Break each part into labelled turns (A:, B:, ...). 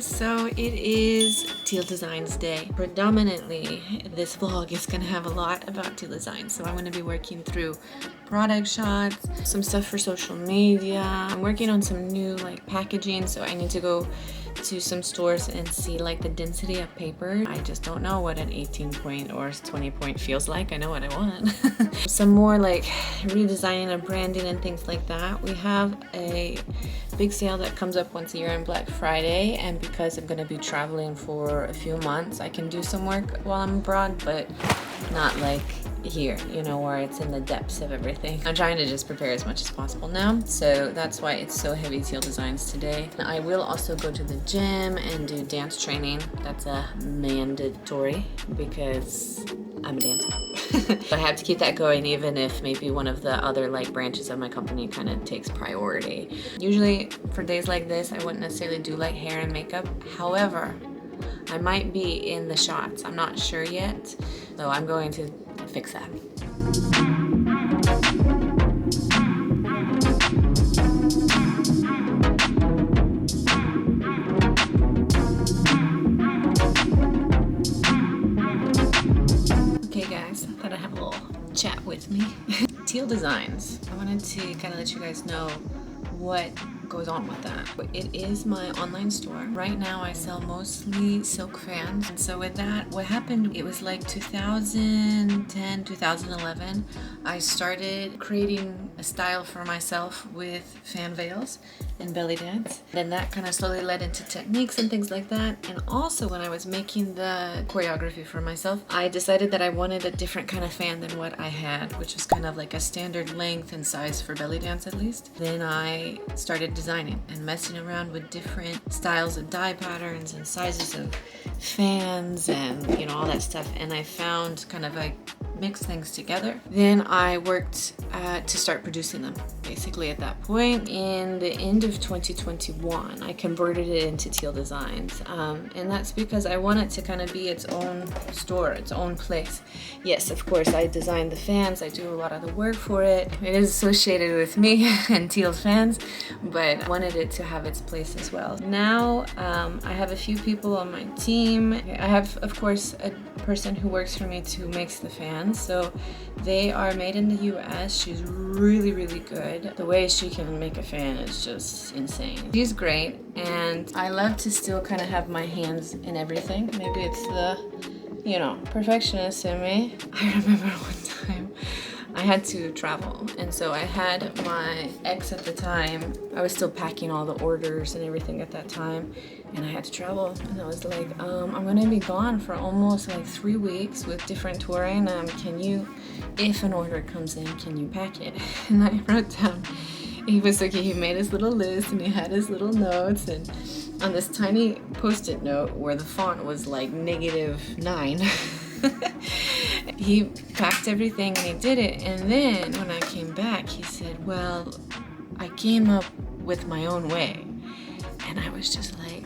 A: guys, so it is Teal Designs Day. Predominantly, this vlog is gonna have a lot about Teal Designs. So I'm gonna be working through product shots, some stuff for social media. I'm working on some new packaging, so I need to go to some stores and see the density of paper. I just don't know what an 18 point or 20 point feels like. I know what I want. Some more redesigning of branding and things like that. We have a big sale that comes up once a year on Black Friday, and because I'm going to be traveling for a few months, I can do some work while I'm abroad, but not here, where it's in the depths of everything. I'm trying to just prepare as much as possible now, so that's why it's so heavy Teal Designs today. I will also go to the gym and do dance training. That's a mandatory because I'm a dancer. I have to keep that going, even if maybe one of the other branches of my company kind of takes priority. Usually for days like this, I wouldn't necessarily do hair and makeup. However, I might be in the shots. I'm not sure yet, so I'm going to fix that. Okay guys, I thought I'd have a little chat with me. Teal Designs. I wanted to kind of let you guys know what goes on with that. It is my online store. Right now I sell mostly silk fans, and so with that, what happened, it was 2010, 2011, I started creating a style for myself with fan veils and belly dance. Then that kind of slowly led into techniques and things like that. And also when I was making the choreography for myself, I decided that I wanted a different kind of fan than what I had, which was kind of a standard length and size for belly dance at least. Then I started designing and messing around with different styles of dye patterns and sizes of fans and all that stuff, and I found kind of mix things together. Then I worked to start producing them. Basically at that point, in the end of 2021, I converted it into Teal Designs, and that's because I want it to kind of be its own store, its own place. Yes, of course, I designed the fans, I do a lot of the work for it. It is associated with me and Teal's fans, but I wanted it to have its place as well. Now, I have a few people on my team. I have, of course, a person who works for me who makes the fans. So they are made in the US. She's really, really good. The way she can make a fan is just insane. She's great, and I love to still kind of have my hands in everything. Maybe it's the, perfectionist in me. I remember one time I had to travel, and so I had my ex at the time. I was still packing all the orders and everything at that time, and I had to travel, and I was like, I'm gonna be gone for almost 3 weeks with different touring. Can you, if an order comes in, can you pack it? And I wrote down, he made his little list, and he had his little notes, and on this tiny post-it note where the font was -9, he packed everything and he did it. And then when I came back, he said, well, I came up with my own way. And I was just like,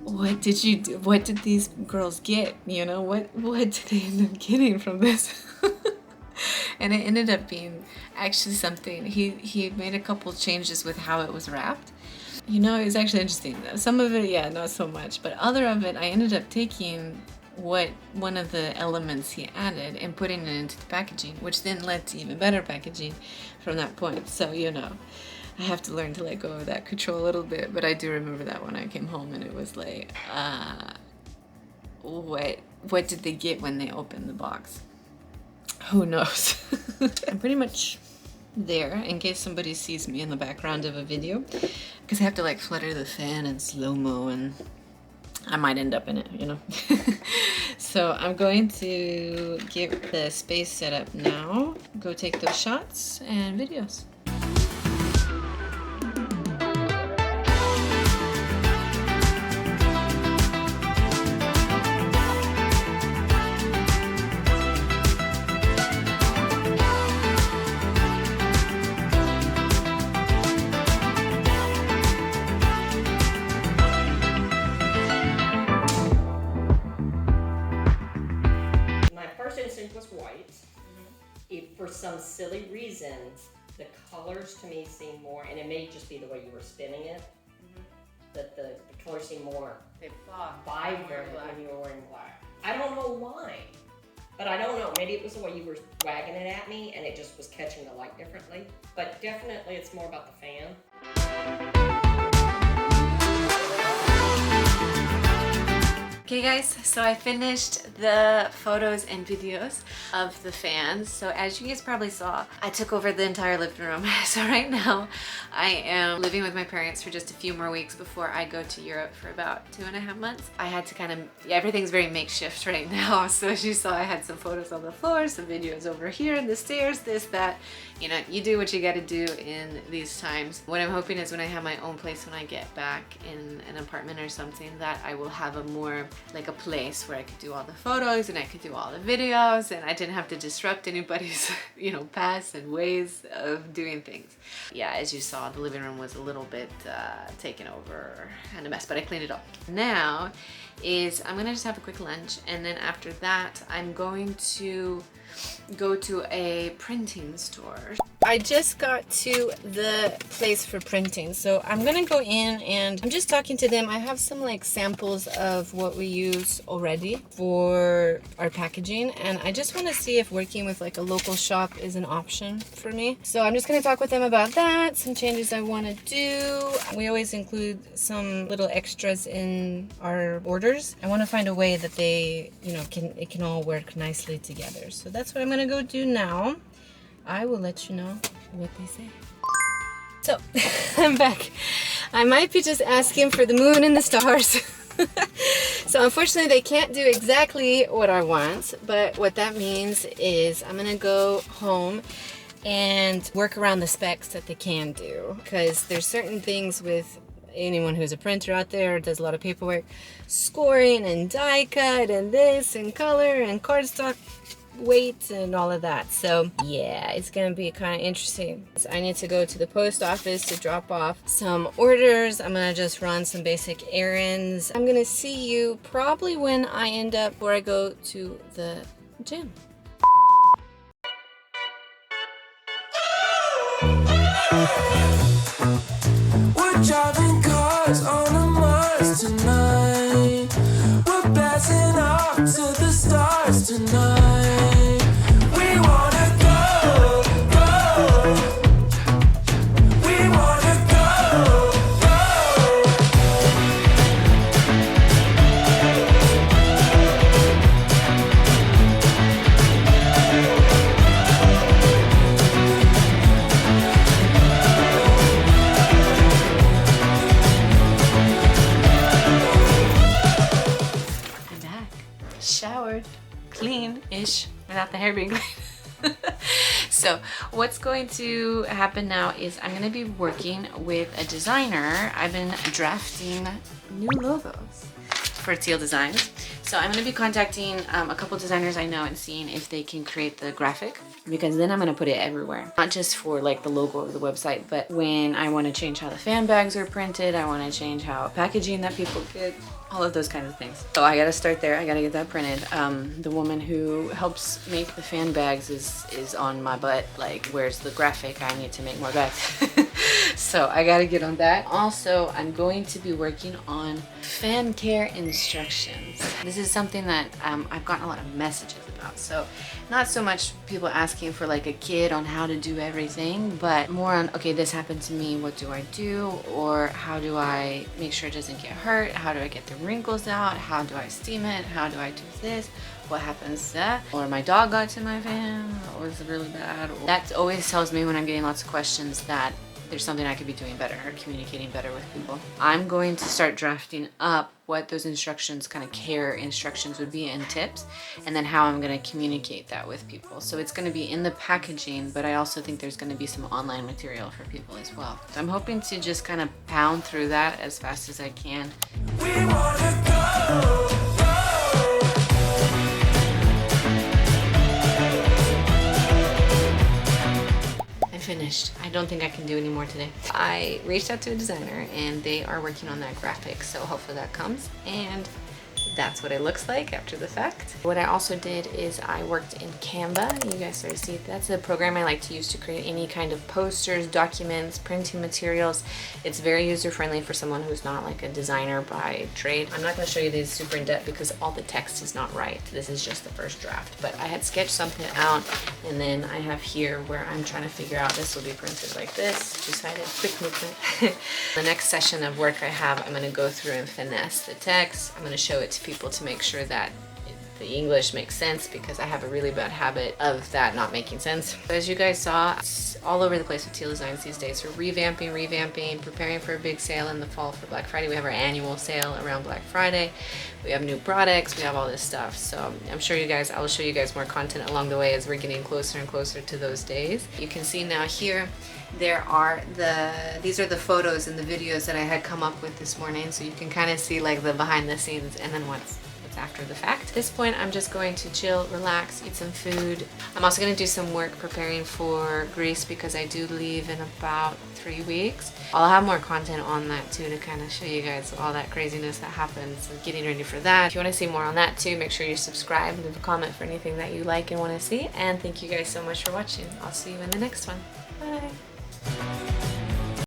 A: what did you do? What did these girls get? What did they end up getting from this? And it ended up being actually something, he made a couple changes with how it was wrapped. It was actually interesting. Some of it, yeah, not so much, but other of it, I ended up taking one of the elements he added and putting it into the packaging, which then led to even better packaging from that point. So I have to learn to let go of that control a little bit, but I do remember that when I came home and it was like, what did they get when they opened the box? Who knows? I'm pretty much there in case somebody sees me in the background of a video, because I have to flutter the fan in slow-mo, and I might end up in it, So I'm going to get the space set up now, go take those shots and videos.
B: Was white. If for some silly reason the colors to me seem more, and it may just be the way you were spinning it, the colors seem more
A: They pop.
B: vibrant when you were wearing black. I don't know why, but I don't know. Maybe it was the way you were wagging it at me and it just was catching the light differently. But definitely it's more about the fan.
A: Okay guys, so I finished the photos and videos of the fans. So as you guys probably saw, I took over the entire living room. So right now I am living with my parents for just a few more weeks before I go to Europe for about 2.5 months. I had to kind of, everything's very makeshift right now. So as you saw, I had some photos on the floor, some videos over here, the stairs, this, that. You know, you do what you gotta do in these times. What I'm hoping is when I have my own place, when I get back in an apartment or something, that I will have a more, like a place where I could do all the photos and I could do all the videos and I didn't have to disrupt anybody's, you know, paths and ways of doing things. Yeah, as you saw, the living room was a little bit taken over and a mess, but I cleaned it up. Now is I'm gonna just have a quick lunch, and then after that I'm going to go to a printing store. I just got to the place for printing, so I'm gonna go in and I'm just talking to them. I have some like samples of what we use already for our packaging, and I just want to see if working with like a local shop is an option for me. So I'm just gonna talk with them about that, some changes I want to do. We always include some little extras in our orders. I want to find a way that they, you know, it can all work nicely together. So that's what I'm gonna go do now. I will let you know what they say. So, I'm back. I might be just asking for the moon and the stars. So unfortunately they can't do exactly what I want, but what that means is I'm gonna go home and work around the specs that they can do, because there's certain things with anyone who's a printer out there, does a lot of paperwork, scoring and die cut and this and color and cardstock weight and all of that. So yeah, it's gonna be kind of interesting. So I need to go to the post office to drop off some orders. I'm gonna just run some basic errands. I'm gonna see you probably when I end up where I go to the gym.
C: We're driving cars on a Mars tonight. We're blasting off to the stars tonight. We wanna go, go. We wanna go, go.
A: I'm back, showered, clean-ish, without the hair being clean. So what's going to happen now is I'm going to be working with a designer. I've been drafting new logos for Teal Designs. So I'm going to be contacting a couple designers I know and seeing if they can create the graphic, because then I'm going to put it everywhere. Not just for like the logo of the website, but when I want to change how the fan bags are printed, I want to change how packaging that people get, all of those kinds of things. So I got to start there. I got to get that printed. The woman who helps make the fan bags is on my butt. Like, where's the graphic? I need to make more bags. So I got to get on that. Also, I'm going to be working on fan care instructions. This is something that I've gotten a lot of messages about. So not so much people asking for like a kid on how to do everything, but more on, okay, this happened to me, what do I do? Or how do I make sure it doesn't get hurt? How do I get the wrinkles out? How do I steam it? How do I do this? What happens to that? Or my dog got to my fan, or was it really bad? That always tells me when I'm getting lots of questions that there's something I could be doing better or communicating better with people. I'm going to start drafting up what those instructions, kind of care instructions would be, and tips, and then how I'm going to communicate that with people. So it's going to be in the packaging, but I also think there's going to be some online material for people as well. So I'm hoping to just kind of pound through that as fast as I can.
C: We wanna go, go.
A: Finished. I don't think I can do any more today. I reached out to a designer and they are working on that graphic, so hopefully that comes, and that's what it looks like after the fact. What I also did is I worked in Canva. You guys sort of see that's a program I like to use to create any kind of posters, documents, printing materials. It's very user-friendly for someone who's not like a designer by trade. I'm not going to show you these super in depth because all the text is not right. This is just the first draft, but I had sketched something out, and then I have here where I'm trying to figure out this will be printed like this, two-sided, quick movement. The next session of work I have, I'm going to go through and finesse the text. I'm going to show it to people to make sure that the English makes sense, because I have a really bad habit of that not making sense. As you guys saw, it's all over the place with Teal Designs these days. We're revamping, preparing for a big sale in the fall for Black Friday. We have our annual sale around Black Friday. We have new products, we have all this stuff. So I'm sure you guys, I will show you guys more content along the way as we're getting closer and closer to those days. You can see now here, these are the photos and the videos that I had come up with this morning, so you can kind of see like the behind the scenes and then what's after the fact. At this point, I'm just going to chill, relax, eat some food. I'm also going to do some work preparing for Greece because I do leave in about 3 weeks. I'll have more content on that too to kind of show you guys all that craziness that happens and getting ready for that. If you want to see more on that too, make sure you subscribe, leave a comment for anything that you like and want to see, and thank you guys so much for watching. I'll see you in the next one. Bye.